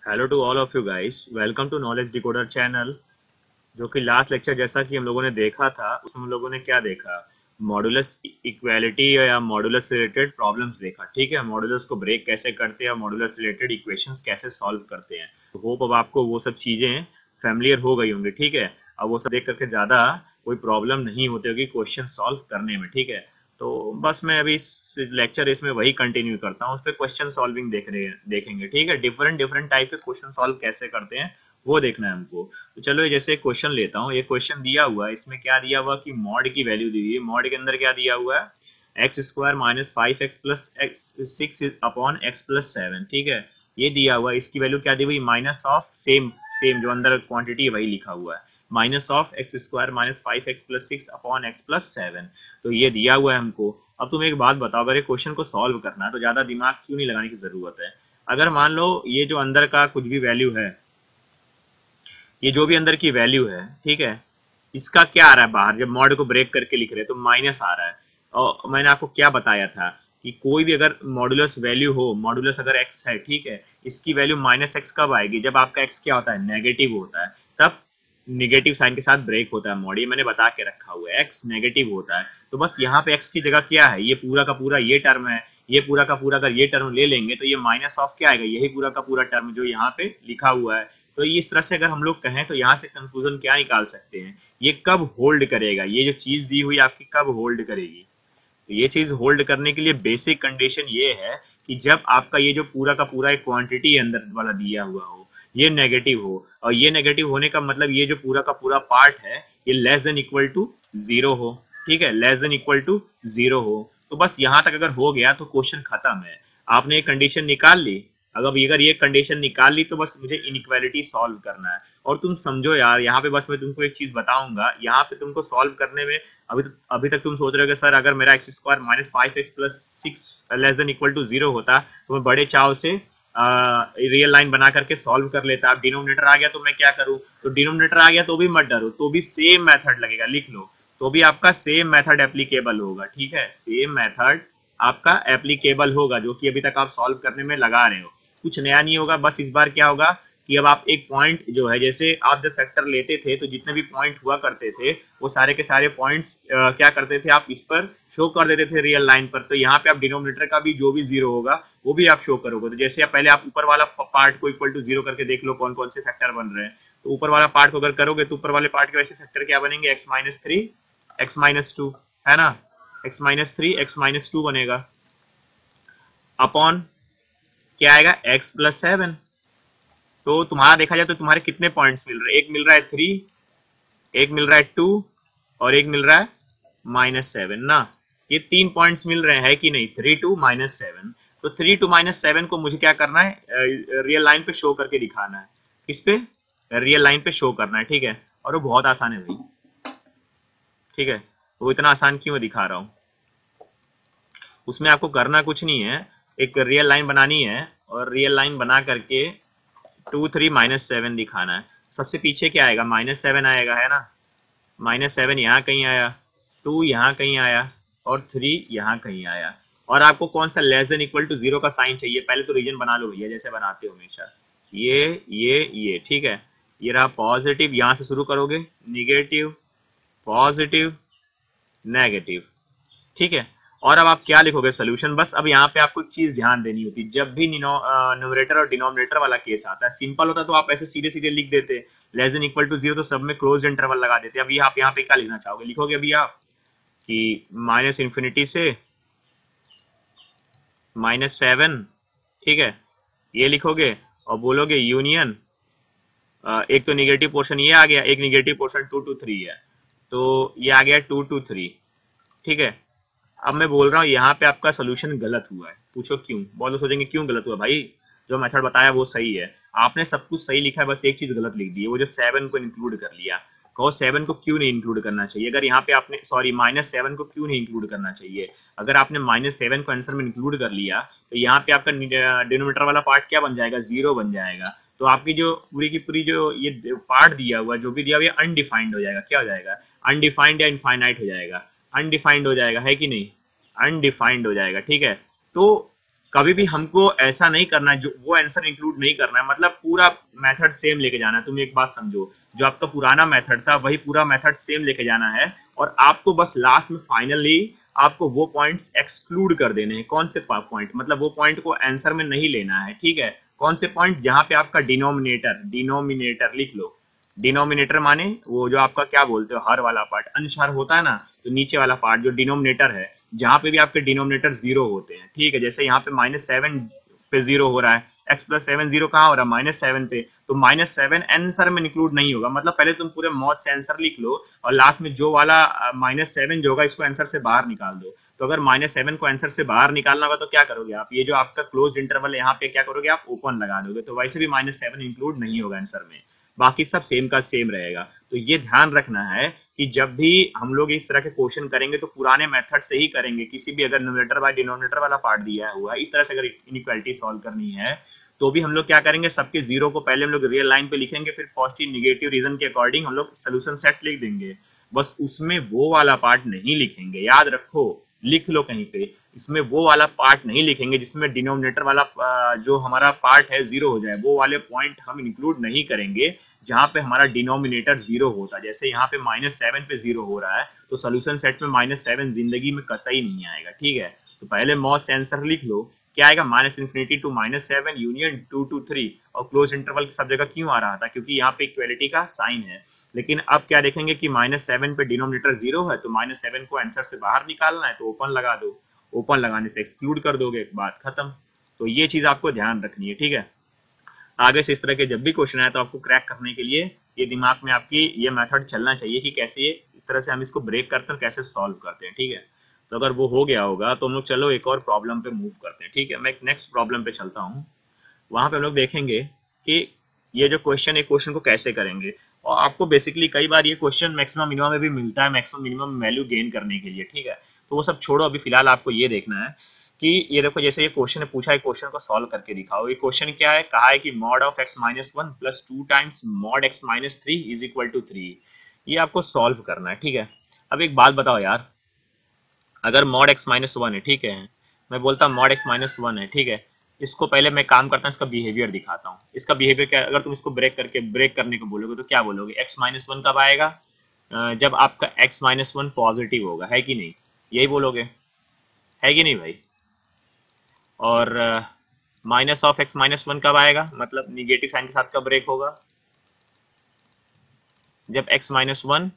Hello to all of you guys, welcome to knowledge decoder channel. जो कि last lecture जैसा कि हम लोगों ने देखा था, उसमें हम लोगों ने क्या देखा, मॉडुलस इक्वालिटी या मॉडुलस रिलेटेड प्रॉब्लम्स देखा। ठीक है, मॉडुलस को ब्रेक कैसे करते हैं, मॉडुलस रिलेटेड इक्वेशंस कैसे सॉल्व करते हैं। तो होप अब आपको वो सब चीजें फैमिलियर हो गई होंगी। ठीक है, अब वो सब देख करके ज्यादा कोई प्रॉब्लम नहीं होती होगी क्वेश्चन सॉल्व करने में। ठीक है, तो बस मैं अभी इस लेक्चर इसमें वही कंटिन्यू करता हूँ, उस पर क्वेश्चन सॉल्विंग देखेंगे। ठीक है, डिफरेंट डिफरेंट टाइप के क्वेश्चन सॉल्व कैसे करते हैं वो देखना है हमको। तो चलो ये जैसे क्वेश्चन लेता हूँ, ये क्वेश्चन दिया हुआ है, इसमें क्या दिया हुआ कि मॉड की वैल्यू दी हुई है। मॉड के अंदर क्या दिया हुआ है, x square minus 5x plus x 6 upon x plus 7। ठीक है, ये दिया हुआ है, इसकी वैल्यू क्या दी हुई, माइनस ऑफ सेम सेम जो अंदर क्वांटिटी है वही लिखा हुआ है, minus of x square minus 5x plus 6 upon x plus 7। तो ये दिया हुआ है हमको। अब तुम एक बात बताओ, अगर ये क्वेश्चन को सॉल्व करना है तो ज्यादा दिमाग क्यों नहीं लगाने की जरूरत है। अगर मान लो ये जो अंदर का कुछ भी वैल्यू है, ये जो भी अंदर की वैल्यू है, ठीक है, इसका क्या आ रहा है बाहर, जब मॉड को ब्रेक करके लिख रहे हैं तो माइनस आ रहा है। और मैंने आपको क्या बताया था कि कोई भी अगर मॉडुलस वैल्यू हो, मॉडुलस अगर एक्स है, ठीक है, इसकी वैल्यू माइनस एक्स कब आएगी, जब आपका एक्स क्या होता है, नेगेटिव होता है, तब निगेटिव साइन के साथ ब्रेक होता है मॉड। ये मैंने बता के रखा हुआ है, एक्स नेगेटिव होता है। तो बस यहाँ पे एक्स की जगह क्या है, ये पूरा का पूरा ये टर्म है, ये पूरा का पूरा अगर ये टर्म ले लेंगे तो ये माइनस ऑफ क्या आएगा, यही पूरा का पूरा टर्म जो यहाँ पे लिखा हुआ है। तो ये इस तरह से अगर हम लोग कहें तो यहाँ से कंक्लूजन क्या निकाल सकते हैं, ये कब होल्ड करेगा, ये जो चीज दी हुई आपकी कब होल्ड करेगी। तो ये चीज होल्ड करने के लिए बेसिक कंडीशन ये है कि जब आपका ये जो पूरा का पूरा एक क्वांटिटी अंदर वाला दिया हुआ हो, ये नेगेटिव हो, और ये नेगेटिव होने का मतलब ये जो पूरा का पूरा पार्ट है ये less than equal to zero हो। ठीक है, less than equal to zero हो। तो बस यहाँ तक अगर हो गया तो क्वेश्चन खत्म है, आपने एक कंडीशन निकाल ली। अगर ये कंडीशन निकाल ली तो बस मुझे इनइक्वालिटी सॉल्व करना है। और तुम समझो यार, यहाँ पे बस मैं तुमको एक चीज बताऊंगा, यहाँ पे तुमको सॉल्व करने में अभी तक तुम सोच रहे हो कि सर अगर मेरा X square minus 5x plus 6 less than equal to zero होता तो मैं बड़े चाव से रियल लाइन बना करके सॉल्व कर लेता। अब डिनोमिनेटर आ गया तो मैं क्या करूं, तो डिनोमिनेटर आ गया तो भी मत डरो, तो भी सेम मेथड लगेगा, लिख लो, तो भी आपका सेम मेथड एप्लीकेबल होगा। ठीक है, सेम मेथड आपका एप्लीकेबल होगा जो कि अभी तक आप सॉल्व करने में लगा रहे हो, कुछ नया नहीं होगा। बस इस बार क्या होगा कि अब आप एक पॉइंट जो है, जैसे आप जब फैक्टर लेते थे तो जितने भी पॉइंट हुआ करते थे वो सारे के सारे पॉइंट्स क्या करते थे, आप इस पर शो कर देते थे रियल लाइन पर। तो यहाँ पे आप डिनोमिनेटर का भी जो भी जीरो होगा वो भी आप शो करोगे। तो जैसे आप पहले आप ऊपर वाला पार्ट को इक्वल टू जीरो करके देख लो कौन कौन से फैक्टर बन रहे हैं। तो ऊपर वाला पार्ट को अगर करोगे तो ऊपर वाले पार्ट के वैसे फैक्टर क्या बनेंगे, x minus three, x minus two, है ना, x minus three, x minus two बनेगा, अपॉन क्या आएगा, एक्स प्लस सेवन। तो तुम्हारा देखा जाए तो तुम्हारे कितने पॉइंट्स मिल रहे हैं, एक मिल रहा है थ्री, एक मिल रहा है टू, और एक मिल रहा है माइनस सेवन ना। ये तीन पॉइंट्स मिल रहे हैं कि नहीं, थ्री टू माइनस सेवन। तो थ्री टू माइनस सेवन को मुझे क्या करना है, रियल लाइन पे शो करके दिखाना है। किस पे, रियल लाइन पे शो करना है। ठीक है, और वो बहुत आसान है भाई। ठीक है, वो इतना आसान क्यों दिखा रहा हूँ, उसमें आपको करना कुछ नहीं है, एक रियल लाइन बनानी है और रियल लाइन बना करके टू थ्री माइनस सेवन दिखाना है। सबसे पीछे क्या आएगा, माइनस सेवन आएगा, है ना, माइनस सेवन यहाँ कहीं आया, टू यहाँ कहीं आया, और थ्री यहाँ कहीं आया। और आपको कौन सा less than equal to zero का साइन चाहिए, पहले तो रीजन बना लो भैया जैसे बनाते हो हमेशा, ये ठीक है, ये रहा पॉजिटिव, यहाँ से शुरू करोगे, निगेटिव, पॉजिटिव, नेगेटिव। ठीक है, और अब आप क्या लिखोगे सोल्यूशन। बस अब यहाँ पे आपको एक चीज ध्यान देनी होती है, जब भी न्यूमरेटर और डिनोमिनेटर वाला केस आता है, सिंपल होता तो आप ऐसे सीधे सीधे लिख देते, less than equal to zero तो सब में क्लोज इंटरवल लगा देते। अभी आप यहाँ पे क्या लिखना चाहोगे, लिखोगे अभी आप कि माइनस इन्फिनिटी से माइनस सेवन, ठीक है, ये लिखोगे और बोलोगे यूनियन, एक तो निगेटिव पोर्शन ये आ गया, एक negative portion two to three है, तो ये आ गया टू टू थ्री। ठीक है, अब मैं बोल रहा हूँ यहाँ पे आपका सोल्यूशन गलत हुआ है, पूछो क्यों, बहुत लोग सोचेंगे क्यों गलत हुआ, भाई जो मेथड बताया वो सही है, आपने सब कुछ सही लिखा है, बस एक चीज गलत लिख दी है, वो जो सेवन को इंक्लूड कर लिया। कहो सेवन को क्यों नहीं इंक्लूड करना चाहिए, अगर यहाँ पे आपने सॉरी माइनस सेवन को क्यों नहीं इंक्लूड करना चाहिए, अगर आपने माइनस सेवन को आंसर में इंक्लूड कर लिया तो यहाँ पे आपका डिनोमीटर वाला पार्ट क्या बन जाएगा, जीरो बन जाएगा। तो आपकी जो पूरी की पूरी जो ये पार्ट दिया हुआ, जो भी दिया हुआ, ये अनडिफाइंड हो जाएगा, क्या हो जाएगा, अनडिफाइंड या इनफाइनाइट हो जाएगा, अनडिफाइंड हो जाएगा, है कि नहीं, अनडिफाइंड हो जाएगा। ठीक है, तो कभी भी हमको ऐसा नहीं करना है, जो वो आंसर इंक्लूड नहीं करना है, मतलब पूरा मेथड सेम लेके जाना है। तुम एक बात समझो, जो आपका पुराना मेथड था वही पूरा मेथड सेम लेके जाना है, और आपको बस लास्ट में फाइनली आपको वो पॉइंट्स एक्सक्लूड कर देने हैं। कौन से पॉइंट? मतलब वो पॉइंट को आंसर में नहीं लेना है, ठीक है। कौन से पॉइंट? जहां पे आपका डिनोमिनेटर लिख लो। डिनोमिनेटर माने वो जो आपका क्या बोलते हो, हर वाला पार्ट, अनुसार होता है ना, तो नीचे वाला पार्ट जो डिनोमिनेटर है, जहां पे भी आपके डिनोमिनेटर 0 होते हैं, ठीक है। जैसे यहाँ पे -7 पे 0 हो रहा है, x + 7 0 कहाँ हो रहा है? -7 पे। तो -7 आंसर में इंक्लूड नहीं होगा। मतलब पहले तुम पूरे मॉस से आंसर लिख लो, और लास्ट में जो वाला -7 जो होगा इसको आंसर से बाहर निकाल दो। तो अगर -7 को आंसर से बाहर निकालना होगा तो क्या करोगे आप? ये जो आपका क्लोज इंटरवल है यहाँ पे क्या करोगे आप? ओपन लगा दोगे। तो वैसे भी -7 इंक्लूड नहीं होगा आंसर में, बाकी सब सेम का सेम रहेगा। तो ये ध्यान रखना है कि जब भी हम लोग इस तरह के क्वेश्चन करेंगे तो पुराने मेथड से ही करेंगे। किसी भी अगर न्यूमरेटर बाय डिनोमिनेटर वाला पार्ट दिया हुआ है, इस तरह से अगर इनइक्वालिटी सॉल्व करनी है, तो भी हम लोग क्या करेंगे, सबके 0 को पहले हम लोग रियल लाइन पे लिखेंगे, फिर पॉजिटिव निगेटिव रीजन के अकॉर्डिंग हम लोग सोल्यूशन सेट लिख देंगे। बस उसमें वो वाला पार्ट नहीं लिखेंगे, याद रखो, लिख लो कहीं पे, इसमें वो वाला पार्ट नहीं लिखेंगे जिसमें डिनोमिनेटर वाला जो हमारा पार्ट है 0 हो जाए। वो वाले पॉइंट हम इंक्लूड नहीं करेंगे जहां पे हमारा डिनोमिनेटर 0 होता है। जैसे यहाँ पे -7 पे 0 हो रहा है, तो सोल्यूशन सेट में -7 जिंदगी में कतई नहीं आएगा, ठीक है। तो पहले मॉस आंसर लिख लो, क्या आएगा? -∞ to -7 यूनियन 2 to 3। और क्लोज इंटरवल की सब जगह क्यों आ रहा था? क्योंकि यहाँ पे इक्वालिटी का साइन है। लेकिन अब क्या देखेंगे कि -7 पे डिनोमिनेटर 0 है, तो -7 को आंसर से बाहर निकालना है, तो ओपन लगा दो। ओपन लगाने से एक्सक्लूड कर दोगे, बात खत्म। तो ये चीज आपको ध्यान रखनी है, ठीक है। आगे से इस तरह के जब भी क्वेश्चन आए तो आपको क्रैक करने के लिए ये दिमाग में आपकी ये मेथड चलना चाहिए कि कैसे ये इस तरह से हम इसको ब्रेक करते हैं, कैसे सॉल्व करते हैं, ठीक है। तो अगर वो हो गया होगा तो हम लोग चलो एक और प्रॉब्लम पे मूव करते हैं, ठीक है। मैं एक नेक्स्ट प्रॉब्लम पे चलता हूँ। वहां पे हम लोग देखेंगे कि ये जो क्वेश्चन है, क्वेश्चन को कैसे करेंगे। और आपको बेसिकली कई बार ये क्वेश्चन मैक्सिमम मिनिमम में भी मिलता है, मैक्सिमम मिनिमम वैल्यू गेन करने के लिए, ठीक है। तो वो सब छोड़ो, अभी फिलहाल आपको ये देखना है कि ये देखो, जैसे ये क्वेश्चन है, पूछा है क्वेश्चन को सॉल्व करके दिखाओ। ये क्वेश्चन क्या है? कहा है कि mod of x - 1 + 2 times mod x - 3 = 3। ये आपको सॉल्व करना है, ठीक है। अब एक बात बताओ यार, अगर mod x - 1 है, ठीक है, मैं बोलता mod x - 1 है, ठीक है, इसको पहले मैं काम करता हूँ, इसका बिहेवियर दिखाता हूँ। इसका बिहेवियर क्या? अगर तुम इसको ब्रेक करने को बोलोगे तो क्या बोलोगे? x - 1 कब आएगा? जब आपका x - 1 पॉजिटिव होगा, है कि नहीं? यही बोलोगे, है कि नहीं भाई? और माइनस ऑफ x - 1 कब आएगा? मतलब निगेटिव साइन के साथ कब ब्रेक होगा? जब x - 1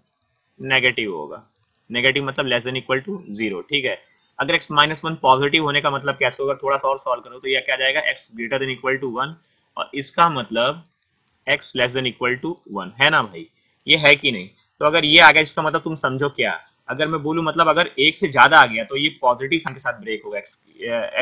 नेगेटिव होगा। नेगेटिव मतलब लेस देन इक्वल टू 0, ठीक है। अगर x - 1 पॉजिटिव होने का मतलब क्या? तो अगर थोड़ा सा और सॉल्व करो तो यह क्या जाएगा? x > 1, और इसका मतलब x <= 1, है ना भाई? ये है कि नहीं? तो अगर ये आ गया, इसका मतलब तुम समझो क्या, अगर मैं बोलूं मतलब अगर एक से ज्यादा आ गया तो ये पॉजिटिव साइन के साथ ब्रेक होगा,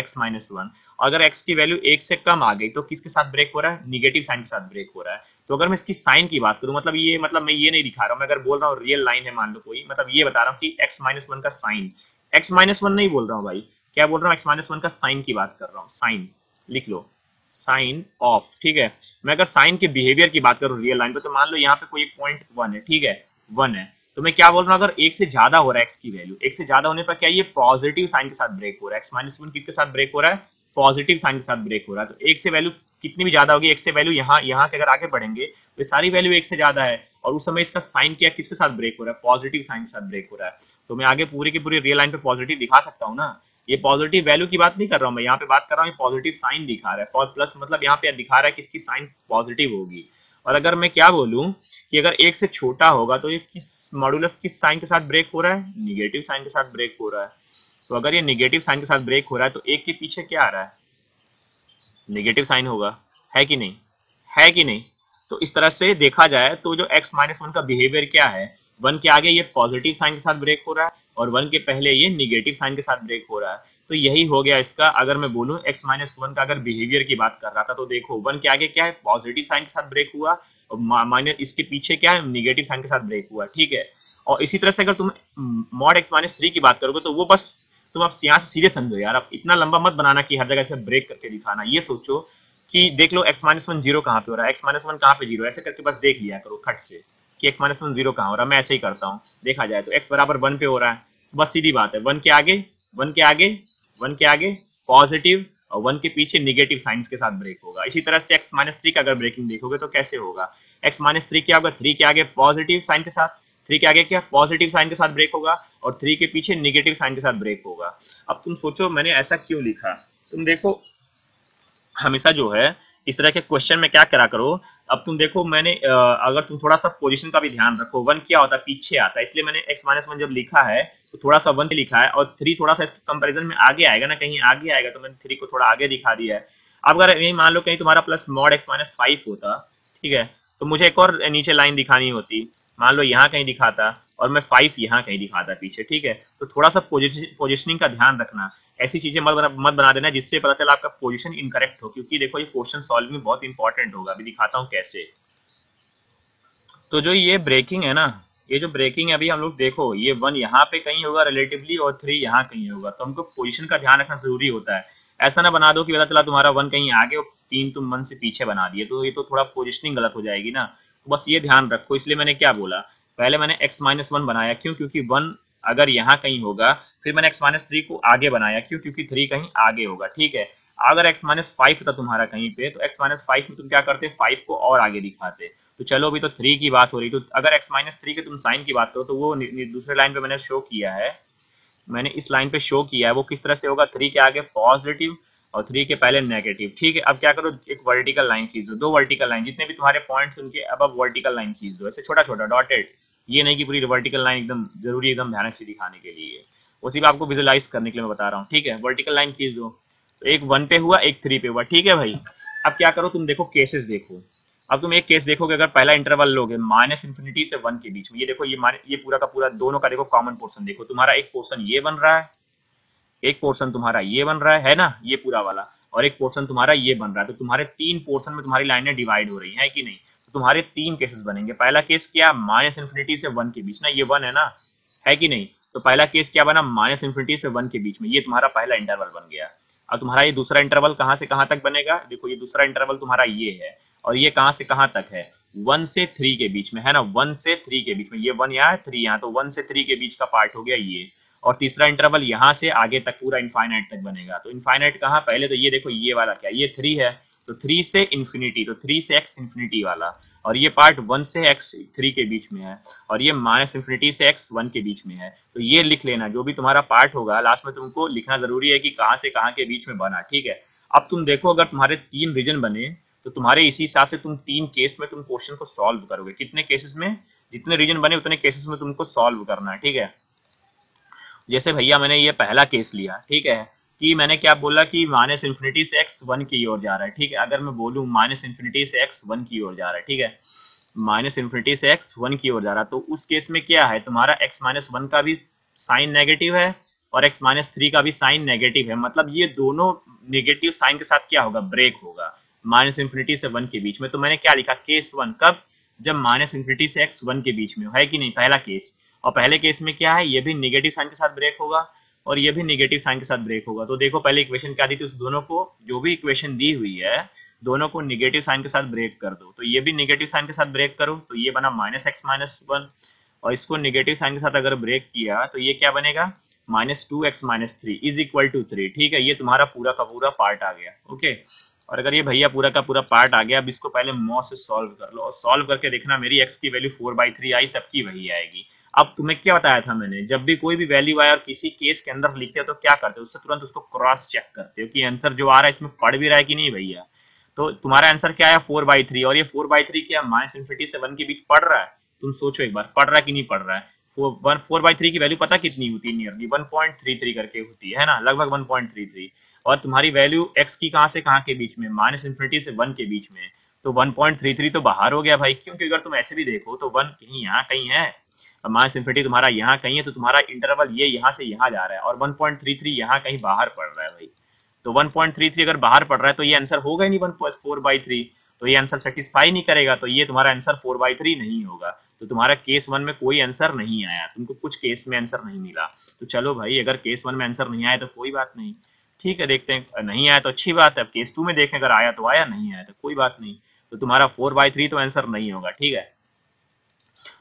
x - 1। अगर x की वैल्यू 1 से कम आ गई तो किसके साथ ब्रेक हो रहा है? निगेटिव साइन के साथ ब्रेक हो रहा है। तो अगर मैं इसकी साइन की बात करूं, मतलब ये, मतलब मैं ये नहीं दिखा रहा हूं, मैं अगर बोल रहा हूँ रियल लाइन है मान लो कोई, मतलब ये बता रहा हूँ कि x - 1 का साइन, x - 1 नहीं बोल रहा हूँ भाई, क्या बोल रहा हूँ? x - 1 का साइन की बात कर रहा हूँ। साइन लिख लो, साइन ऑफ, ठीक है। मैं अगर साइन के बिहेवियर की बात करूं रियल लाइन पे, तो मान लो यहाँ पे कोई पॉइंट 1 है, ठीक है, 1 है, तो मैं क्या बोल रहा हूँ? अगर 1 से ज्यादा हो रहा है x की वैल्यू, 1 से ज्यादा होने पर क्या ये पॉजिटिव साइन के साथ ब्रेक हो रहा है? x - 1 किसके साथ ब्रेक हो रहा है? पॉजिटिव साइन के साथ ब्रेक हो रहा है। तो 1 से वैल्यू कितनी भी ज्यादा होगी, 1 से वैल्यू यहाँ के अगर आगे बढ़ेंगे तो सारी वैल्यू 1 से ज्यादा है, और उस समय इसका साइन क्या किसके साथ ब्रेक हो रहा है? पॉजिटिव साइन के साथ ब्रेक हो रहा है। तो मैं आगे पूरी की पूरी रियल लाइन पे पॉजिटिव दिखा सकता हूँ ना। ये पॉजिटिव वैल्यू की बात नहीं कर रहा हूँ मैं, यहाँ पे बात कर रहा हूँ पॉजिटिव साइन दिखा रहा है, और प्लस मतलब यहाँ पे दिखा रहा है कि इसकी साइन पॉजिटिव होगी। और अगर मैं क्या बोलूँ कि अगर 1 से छोटा होगा तो ये किस मॉडुलस किस साइन के साथ ब्रेक हो रहा है? निगेटिव साइन के साथ ब्रेक हो रहा है। तो अगर ये निगेटिव साइन के साथ ब्रेक हो रहा है तो 1 के पीछे क्या आ रहा है? निगेटिव साइन होगा, है कि नहीं? है कि नहीं? तो इस तरह से देखा जाए तो जो x - 1 का बिहेवियर क्या है, 1 के आगे ये पॉजिटिव साइन के साथ ब्रेक हो रहा है, और 1 के पहले ये निगेटिव साइन के साथ ब्रेक हो रहा है। तो यही हो गया इसका। अगर मैं बोलूं x - 1 का अगर बिहेवियर की बात कर रहा था, तो देखो 1 के आगे क्या है? पॉजिटिव साइन के साथ ब्रेक हुआ, और माइनस इसके पीछे क्या है? निगेटिव साइन के साथ ब्रेक हुआ, ठीक है। और इसी तरह से अगर तुम mod x - 3 की बात करोगे तो वो बस तुम अब यहाँ से सीधे समझो यार, अब इतना लंबा मत बनाना कि हर जगह से ब्रेक करके दिखाना। ये सोचो कि देख लो x - 1 0 कहाँ पे हो रहा है, x - 1 कहाँ पे 0, ऐसे करके बस देख लिया करो खट से कि x - 1 0 कहाँ हो रहा है। मैं ऐसे ही करता हूँ, देखा जाए तो x बराबर 1 पे हो रहा है, बस सीधी बात है। 1 के आगे, 1 के आगे, 1 के आगे पॉजिटिव, और 1 के पीछे निगेटिव साइंस के साथ ब्रेक होगा। इसी तरह से x-3 का अगर ब्रेकिंग देखोगे तो कैसे होगा, x-3 क्या होगा, 3 के आगे पॉजिटिव साइन के साथ, 3 के आगे क्या पॉजिटिव साइन के साथ ब्रेक होगा और 3 के पीछे निगेटिव साइन के साथ ब्रेक होगा। अब तुम सोचो मैंने ऐसा क्यों लिखा, तुम देखो हमेशा जो है इस तरह के क्वेश्चन में क्या करा करो। अब तुम देखो मैंने अगर तुम थोड़ा सा पोजीशन का भी ध्यान रखो, 1 क्या होता है पीछे आता है, इसलिए मैंने x-1 जब लिखा है तो थोड़ा सा 1 लिखा है और 3 थोड़ा सा इसके कंपैरिजन में आगे आएगा ना, कहीं आगे आएगा, तो मैंने 3 को थोड़ा आगे दिखा दिया है। अब अगर यही मान लो कहीं तुम्हारा प्लस मॉड x-5 होता, ठीक है, तो मुझे एक और नीचे लाइन दिखानी होती, मान लो यहाँ कहीं दिखाता और मैं 5 यहाँ कहीं दिखाता पीछे, ठीक है। तो थोड़ा सा पोजिशनिंग का ध्यान रखना, ऐसी चीजें मत बना देना जिससे पता चला आपका पोजीशन इनकरेक्ट हो, क्योंकि देखो ये क्वेश्चन सॉल्विंग में बहुत इंपॉर्टेंट होगा। अभी दिखाता हूँ कैसे। तो जो ये ब्रेकिंग है ना, ये जो ब्रेकिंग है अभी हम लोग देखो, ये 1 यहाँ पे कहीं होगा रिलेटिवली और 3 यहाँ कहीं होगा, तो हमको पोजीशन का ध्यान रखना जरूरी होता है। ऐसा ना बना दो कि पता चला तुम्हारा 1 कहीं आगे और 3 तुम 1 से पीछे बना दिए, तो ये तो थोड़ा पोजिशनिंग गलत हो जाएगी ना। तो बस ये ध्यान रखो, इसलिए मैंने क्या बोला, पहले मैंने x-1 बनाया, क्यों, क्योंकि 1 अगर यहाँ कहीं होगा, फिर मैंने x-3 को आगे बनाया, क्यों, क्योंकि 3 कहीं आगे होगा, ठीक है। अगर x-5 था तुम्हारा कहीं पे, तो x-5 में तुम क्या करते, 5 को और आगे दिखाते। तो चलो अभी तो 3 की बात हो रही, तो अगर x-3 के तुम साइन की बात करो तो वो दूसरे लाइन पे मैंने शो किया है, मैंने इस लाइन पे शो किया है, वो किस तरह से होगा, 3 के आगे पॉजिटिव और 3 के पहले नेगेटिव, ठीक है। अब क्या करो, एक वर्टिकल लाइन खींच दो, 2 वर्टिकल लाइन, जितने भी तुम्हारे पॉइंट्स उनके अब वर्टिकल लाइन खींच दो, ऐसे छोटा छोटा डॉटेड, ये नहीं कि पूरी वर्टिकल लाइन एकदम जरूरी एकदम भयानक से दिखाने के लिए, वो सिर्फ आपको विजुअलाइज करने के लिए मैं बता रहा हूँ, ठीक है। वर्टिकल लाइन खींच दो, तो एक 1 पे हुआ, एक 3 पे हुआ, ठीक है भाई। अब क्या करो, तुम देखो केसेस देखो। अब तुम एक केस देखोगे, अगर पहला इंटरवल लोगे -इंफिनिटी से 1 के बीच में, ये देखो ये पूरा का पूरा दोनों का देखो कॉमन पोर्शन देखो, तुम्हारा एक पोर्शन ये बन रहा है, एक पोर्शन तुम्हारा ये बन रहा है ना, ये पूरा वाला, और एक पोर्शन तुम्हारा ये बन रहा है। तो तुम्हारे 3 पोर्शन में तुम्हारी लाइनें डिवाइड हो रही है कि नहीं। तो तुम्हारे 3 केसेस बनेंगे। पहला केस क्या, -इंफिनिटी से 1 के बीच ना, ये 1 है ना, है कि नहीं। तो पहला केस क्या बना, -इंफिनिटी से 1 के बीच में, ये तुम्हारा पहला इंटरवल बन गया। अब तुम्हारा ये दूसरा इंटरवल कहाँ से कहाँ तक बनेगा, देखो ये दूसरा इंटरवल तुम्हारा ये है, और ये कहाँ से कहाँ तक है, 1 से 3 के बीच में है ना, 1 से 3 के बीच में, ये 1 यहाँ 3 यहाँ, तो 1 से 3 के बीच का पार्ट हो गया ये। और तीसरा इंटरवल यहाँ से आगे तक पूरा इनफाइनाइट तक बनेगा। तो इनफाइनाइट कहाँ, पहले तो ये देखो ये वाला क्या, ये 3 है, तो 3 से इन्फिनिटी, तो 3 से x इन्फिनिटी वाला, और ये पार्ट 1 से x 3 के बीच में है, और ये -इंफिनिटी से x 1 के बीच में है। तो ये लिख लेना, जो भी तुम्हारा पार्ट होगा लास्ट में तुमको लिखना जरूरी है कि कहाँ से कहाँ के बीच में बना, ठीक है। अब तुम देखो, अगर तुम्हारे 3 रीजन बने तो तुम्हारे इसी हिसाब से तुम 3 केस में तुम क्वेश्चन को सॉल्व करोगे। कितने केसेस में, जितने रीजन बने उतने केसेस में तुमको सॉल्व करना है, ठीक है। जैसे भैया मैंने ये पहला केस लिया, ठीक है, कि मैंने क्या बोला कि -इंफिनिटी से x 1 की ओर जा रहा है, ठीक है। अगर मैं बोलूँ -इंफिनिटी से x 1 की ओर जा रहा है, ठीक है, -इंफिनिटी से x 1 की ओर जा रहा है, तो उस केस में क्या है, तुम्हारा x-1 का भी साइन नेगेटिव है और x-3 का भी साइन नेगेटिव है। मतलब ये दोनों नेगेटिव साइन के साथ क्या होगा, ब्रेक होगा -इंफिनिटी से 1 के बीच में। तो मैंने क्या लिखा, केस 1 कब, जब -इंफिनिटी से x 1 के बीच में है कि नहीं, पहला केस। और पहले केस में क्या है, ये भी नेगेटिव साइन के साथ ब्रेक होगा और ये भी नेगेटिव साइन के साथ ब्रेक होगा। तो देखो पहले इक्वेशन क्या दी थी, उस दोनों को, जो भी इक्वेशन दी हुई है, दोनों को नेगेटिव साइन के साथ ब्रेक कर दो। तो ये भी नेगेटिव साइन के साथ ब्रेक करो, तो ये बना -x-1, और इसको नेगेटिव साइन के साथ अगर ब्रेक किया तो ये क्या बनेगा, -2x-3 इज इक्वल टू 3, ठीक है। ये तुम्हारा पूरा का पूरा पार्ट आ गया, ओके। और अगर ये भैया पूरा का पूरा पार्ट आ गया, अब इसको पहले मॉ से सॉल्व कर लो, और सॉल्व करके देखना मेरी x की वैल्यू 4/3 आई, सबकी वही आएगी। अब तुम्हें क्या बताया था मैंने, जब भी कोई भी वैल्यू आए और किसी केस के अंदर लिखते हो तो क्या करते हो, उससे तुरंत उसको क्रॉस चेक करते हो कि आंसर जो आ रहा है इसमें पढ़ भी रहा है कि नहीं भैया। तो तुम्हारा आंसर क्या है, 4/3, और ये 4/3 क्या -इंफिनिटी से 1 के बीच पढ़ रहा है, तुम सोचो एक बार, पढ़ रहा है कि नहीं पढ़ रहा है। 4/3 की वैल्यू पता कितनी होती है, नियरली 1.33 करके होती है ना, लगभग 1.33, और तुम्हारी वैल्यू x की कहाँ से कहाँ के बीच में, -इंफिनिटी से 1 के बीच में, तो 1.33 तो बाहर हो गया भाई। क्योंकि अगर तुम ऐसे भी देखो तो 1 कहीं यहाँ कहीं है, -इंफिनिटी तुम्हारा यहाँ कहीं है, तो तुम्हारा इंटरवल ये यहाँ से यहाँ जा रहा है, और 1.33 यहाँ कहीं बाहर पड़ रहा है भाई। तो 1.33 अगर बाहर पड़ रहा है तो ये आंसर होगा ही नहीं 4/3, तो ये आंसर सेटिस्फाई नहीं करेगा, तो ये तुम्हारा आंसर 4/3 नहीं होगा। तो तुम्हारा केस 1 में कोई आंसर नहीं आया, तुमको कुछ केस में आंसर नहीं मिला। तो चलो भाई, अगर केस 1 में आंसर नहीं आया तो कोई बात नहीं, ठीक है, देखते हैं, नहीं आया तो अच्छी बात है। अब केस 2 में देखें, अगर आया तो आया, नहीं आया तो कोई बात नहीं। तो तुम्हारा 4/3 तो आंसर नहीं होगा, ठीक है।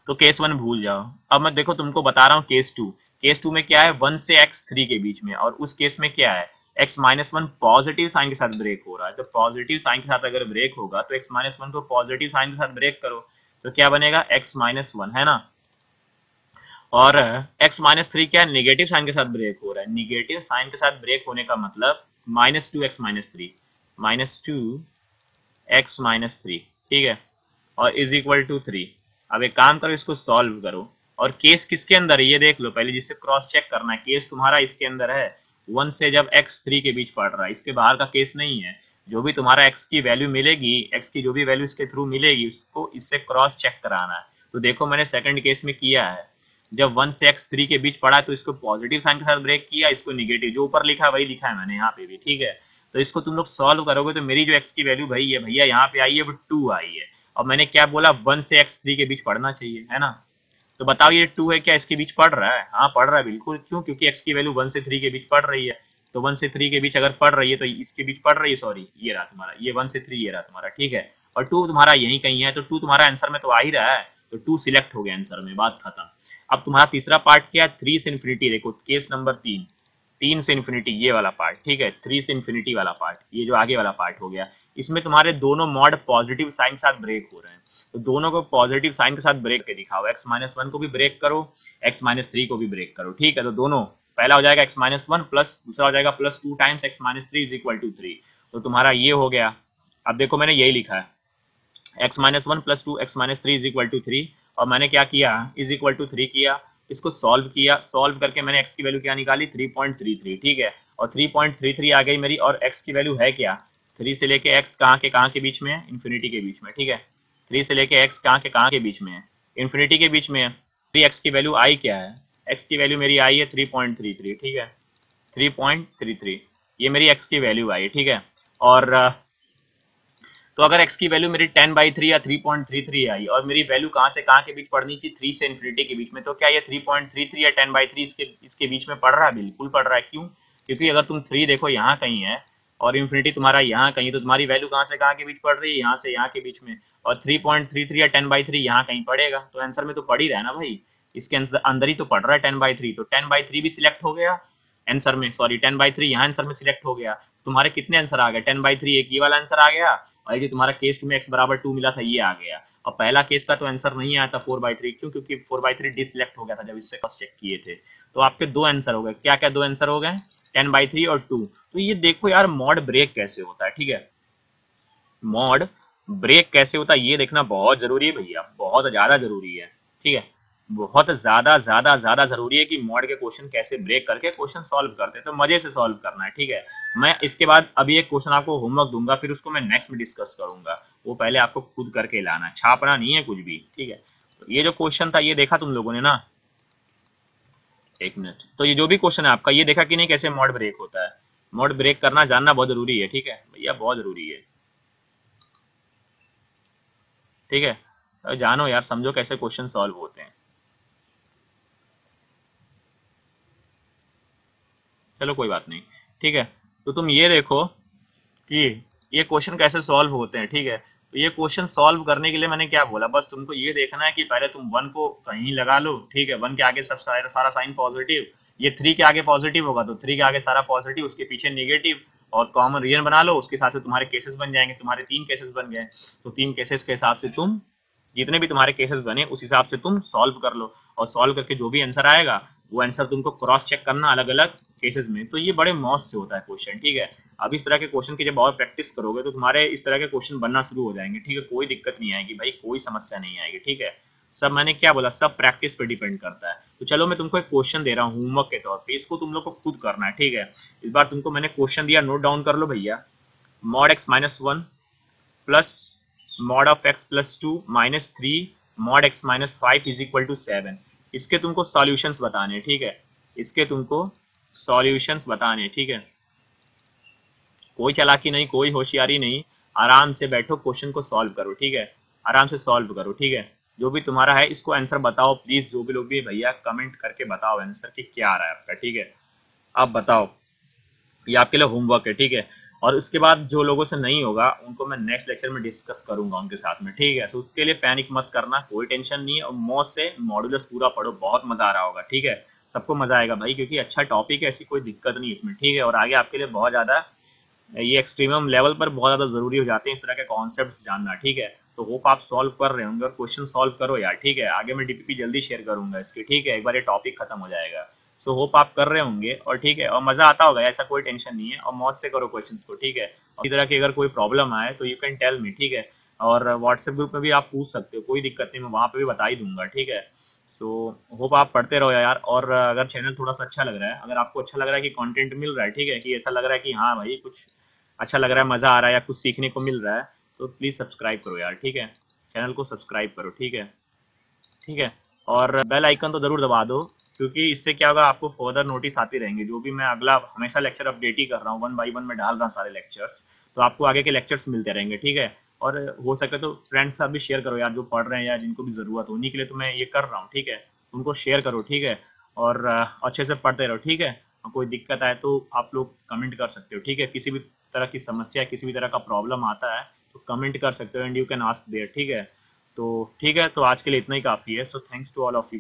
तो केस 1 भूल जाओ। अब मैं देखो तुमको बता रहा हूँ केस 2। केस 2 में क्या है, 1 से x 3 के बीच में, और उस केस में क्या है, x-1 पॉजिटिव साइन के साथ ब्रेक हो रहा है, तो पॉजिटिव साइन के साथ अगर ब्रेक होगा तो x-1 को पॉजिटिव साइन के साथ ब्रेक करो तो क्या बनेगा x-1 है ना। और x-3 क्या है, निगेटिव साइन के साथ ब्रेक हो रहा है, निगेटिव साइन के साथ ब्रेक होने का मतलब -2x-3 -2x-3 ठीक है, और इज इक्वल टू 3। अब एक काम करो, इसको सॉल्व करो, और केस किसके अंदर है ये देख लो पहले, जिससे क्रॉस चेक करना है। केस तुम्हारा इसके अंदर है 1 से जब x3 के बीच पड़ रहा है, इसके बाहर का केस नहीं है। जो भी तुम्हारा x की वैल्यू मिलेगी, x की जो भी वैल्यू इसके थ्रू मिलेगी उसको इससे क्रॉस चेक कराना है। तो देखो मैंने सेकंड केस में किया है, जब 1 से x3 के बीच पड़ा तो इसको पॉजिटिव साइन के साथ ब्रेक किया, इसको निगेटिव, जो ऊपर लिखा है वही लिखा है मैंने यहाँ पे भी, ठीक है। तो इसको तुम लोग सॉल्व करोगे तो मेरी जो x की वैल्यू भाई है भैया यहाँ पे आई है वो 2 आई है, और मैंने क्या बोला 1 से x3 के बीच पढ़ना चाहिए है ना। तो बताओ ये 2 है क्या इसके बीच पढ़ रहा है? हाँ पढ़ रहा है बिल्कुल, क्यों? क्योंकि x की वैल्यू 1 से 3 के बीच पढ़ रही है, तो 1 से 3 के बीच अगर पढ़ रही है तो इसके बीच पढ़ रही है, सॉरी ये रहा तुम्हारा, ये 1 से 3 ये रहा तुम्हारा, ठीक है। और 2 तुम्हारा यहीं कहीं है, तो 2 तुम्हारा आंसर में तो आ ही रहा है, तो 2 सिलेक्ट हो गया आंसर में, बात खत्म। अब तुम्हारा तीसरा पार्ट क्या है, 3 से इन्फिनिटी, देखो केस नंबर 3 से इन्फिनिटी ये वाला पार्ट, ठीक है, 3 से इन्फिनिटी वाला पार्ट, ये जो आगे वाला पार्ट हो गया। इसमें तुम्हारे दोनों मॉड पॉजिटिव साइन के साथ ब्रेक हो रहे हैं, तो दोनों को पॉजिटिव साइन के साथ ब्रेक के दिखाओ, x-1 को भी ब्रेक करो, x-3 को भी ब्रेक करो, ठीक है। तो दोनों, पहला हो जाएगा x-1 प्लस दूसरा हो जाएगा +2 times x-3 is equal to 3, तो तुम्हारा ये हो गया। अब देखो मैंने यही लिखा है x-1 + 2 x-3 is equal to 3, और मैंने क्या किया, इज इक्वल टू 3 किया, इसको सॉल्व किया, सॉल्व करके मैंने x की वैल्यू क्या निकाली 3.33, ठीक है, और 3.33 आ गई मेरी, और x की वैल्यू है क्या 3 से लेके x कहाँ के बीच में है, इन्फिनिटी के बीच में, ठीक है। 3 से लेके x कहाँ के बीच में है, इन्फिनिटी के बीच में है। 3x की वैल्यू आई क्या है, x की वैल्यू मेरी आई है 3.33, ठीक है, 3.33 ये मेरी x की वैल्यू आई है, ठीक है। और तो अगर x की वैल्यू मेरी 10/3 या 3.33 आई, और मेरी वैल्यू कहाँ से कहाँ के बीच पढ़नी चाहिए, 3 से इन्फिनिटी के बीच में, तो क्या ये 3.33 या 10/3 इसके बीच में पढ़ रहा है? बिल्कुल पढ़ रहा है, क्यों? क्योंकि अगर तुम 3 देखो यहाँ कहीं है और इन्फिनिटी तुम्हारा यहाँ कहीं, तो तुम्हारी वैल्यू कहाँ से कहाँ के बीच पढ़ रही है, यहाँ से यहाँ के बीच में, और 3.33 या 10/3 यहाँ कहीं पड़ेगा, तो आंसर में तो पढ़ ही रहा है ना भाई, इसके अंदर ही तो पढ़ रहा है 10/3, तो 10/3 भी सिलेक्ट हो गया आंसर में, सॉरी 10/3 यहाँ आंसर में सिलेक्ट हो गया। तुम्हारे कितने आंसर आ गए, 10/3 एक ये वाला आंसर आ गया, और ये तुम्हारा केस में x बराबर 2 मिला था ये आ गया। और पहला केस का तो आंसर नहीं आया था 4/3, क्यों? क्योंकि 4/3 डिसलेक्ट हो गया था जब इससे क्रॉस चेक किए थे। तो आपके 2 आंसर हो गए, क्या क्या 2 आंसर हो गए, 10/3 और 2। तो ये देखो यार मॉड ब्रेक कैसे होता है, ठीक है, मॉड ब्रेक कैसे होता है ये देखना बहुत जरूरी है भैया, बहुत ज्यादा जरूरी है, ठीक है, बहुत ज्यादा जरूरी है कि मॉड के क्वेश्चन कैसे ब्रेक करके क्वेश्चन सॉल्व करते हैं, तो मजे से सॉल्व करना है, ठीक है। मैं इसके बाद अभी एक क्वेश्चन आपको होमवर्क दूंगा, फिर उसको मैं नेक्स्ट में डिस्कस करूंगा, वो पहले आपको खुद करके लाना है, छापना नहीं है कुछ भी, ठीक है। तो ये जो क्वेश्चन था ये देखा तुम लोगों ने ना, एक मिनट, तो ये जो भी क्वेश्चन है आपका ये देखा कि नहीं कैसे मॉड ब्रेक होता है, मॉड ब्रेक करना जानना बहुत जरूरी है, ठीक है भैया, बहुत जरूरी है, ठीक है। तो जानो यार, समझो कैसे क्वेश्चन सॉल्व होते हैं। चलो कोई बात नहीं, ठीक है। तो तुम ये देखो कि ये क्वेश्चन कैसे सॉल्व होते हैं, ठीक है। तो ये क्वेश्चन सॉल्व करने के लिए मैंने क्या बोला, बस तुमको ये देखना है कि पहले तुम 1 को कहीं लगा लो, ठीक है, 1 के आगे सब सारा साइन पॉजिटिव, ये 3 के आगे पॉजिटिव होगा तो 3 के आगे सारा पॉजिटिव, उसके पीछे नेगेटिव, और कॉमन रीजन बना लो, उसके हिसाब से तुम्हारे केसेस बन जाएंगे, तुम्हारे 3 केसेस बन गए, तो 3 केसेस के हिसाब से तुम जितने भी तुम्हारे केसेस बने उस हिसाब से तुम सॉल्व कर लो, और सॉल्व करके जो भी आंसर आएगा वो आंसर तुमको क्रॉस चेक करना अलग अलग केसेस में। तो ये बड़े मौज से होता है क्वेश्चन, ठीक है। अब इस तरह के क्वेश्चन की जब और प्रैक्टिस करोगे तो तुम्हारे इस तरह के क्वेश्चन बनना शुरू हो जाएंगे, ठीक है, कोई दिक्कत नहीं आएगी भाई, कोई समस्या नहीं आएगी, ठीक है। सब मैंने क्या बोला, सब प्रैक्टिस पे डिपेंड करता है। तो चलो मैं तुमको एक क्वेश्चन दे रहा हूँ होमवर्क के तौर पे, इसको तुम लोग को खुद करना है, ठीक है। इस बार तुमको मैंने क्वेश्चन दिया, नोट डाउन कर लो भैया, mod x-1 plus mod of x plus 2 minus 3 mod x-5 is equal to 7। इसके तुमको सॉल्यूशंस बताने, ठीक है, इसके तुमको सॉल्यूशंस बताने, ठीक है। कोई चालाकी नहीं, कोई होशियारी नहीं, आराम से बैठो, क्वेश्चन को सॉल्व करो, ठीक है, आराम से सॉल्व करो, ठीक है। जो भी तुम्हारा है इसको आंसर बताओ प्लीज, जो भी लोग भी भैया कमेंट करके बताओ आंसर कि क्या आ रहा है आपका, ठीक है। आप बताओ, ये आपके लिए होमवर्क है, ठीक है। और उसके बाद जो लोगों से नहीं होगा उनको मैं नेक्स्ट लेक्चर में डिस्कस करूंगा उनके साथ में, ठीक है। तो उसके लिए पैनिक मत करना, कोई टेंशन नहीं है, और मौज से मॉड्यूलस पूरा पढ़ो, बहुत मजा आ रहा होगा, ठीक है। सबको मजा आएगा भाई, क्योंकि अच्छा टॉपिक है, ऐसी कोई दिक्कत नहीं इसमें, ठीक है। और आगे आपके लिए बहुत ज़्यादा ये एक्सट्रीमम लेवल पर बहुत ज़्यादा ज़रूरी हो जाते हैं इस तरह के कॉन्सेप्ट्स जानना, ठीक है। तो होप आप सॉल्व कर रहे होंगे और क्वेश्चन सॉल्व करो यार, ठीक है। आगे मैं डीपीपी जल्दी शेयर करूंगा इसकी, ठीक है, एक बार ये टॉपिक खत्म हो जाएगा। सो होप आप कर रहे होंगे और ठीक है, और मज़ा आता होगा, ऐसा कोई टेंशन नहीं है, और मौज से करो क्वेश्चंस को, ठीक है। और इस तरह की अगर कोई प्रॉब्लम आए तो यू कैन टेल मी, ठीक है। और व्हाट्सएप ग्रुप में भी आप पूछ सकते हो, कोई दिक्कत नहीं, मैं वहाँ पे भी बता ही दूंगा, ठीक है। सो होप आप पढ़ते रहो यार। और अगर चैनल थोड़ा सा अच्छा लग रहा है, अगर आपको अच्छा लग रहा है कि कंटेंट मिल रहा है, ठीक है, कि ऐसा लग रहा है कि हाँ भाई कुछ अच्छा लग रहा है, मज़ा आ रहा है या कुछ सीखने को मिल रहा है, तो प्लीज़ सब्सक्राइब करो यार, ठीक है। चैनल को सब्सक्राइब करो, ठीक है, ठीक है। और बेल आइकन तो ज़रूर दबा दो, क्योंकि इससे क्या होगा, आपको फर्दर नोटिस आती रहेंगे, जो भी मैं अगला हमेशा लेक्चर अपडेट ही कर रहा हूँ, 1 बाई 1 में डाल रहा हूँ सारे लेक्चर्स, तो आपको आगे के लेक्चर्स मिलते रहेंगे, ठीक है। और हो सके तो फ्रेंड्स के साथ भी शेयर करो यार, जो पढ़ रहे हैं या जिनको भी ज़रूरत हो, उन्हीं के लिए तो मैं ये कर रहा हूँ, ठीक है। उनको शेयर करो, ठीक है। और अच्छे से पढ़ते रहो, ठीक है। और कोई दिक्कत आए तो आप लोग कमेंट कर सकते हो, ठीक है। किसी भी तरह की समस्या, किसी भी तरह का प्रॉब्लम आता है तो कमेंट कर सकते हो, and you can ask there, ठीक है। तो ठीक है, तो आज के लिए इतना ही काफ़ी है। So thanks to all of you.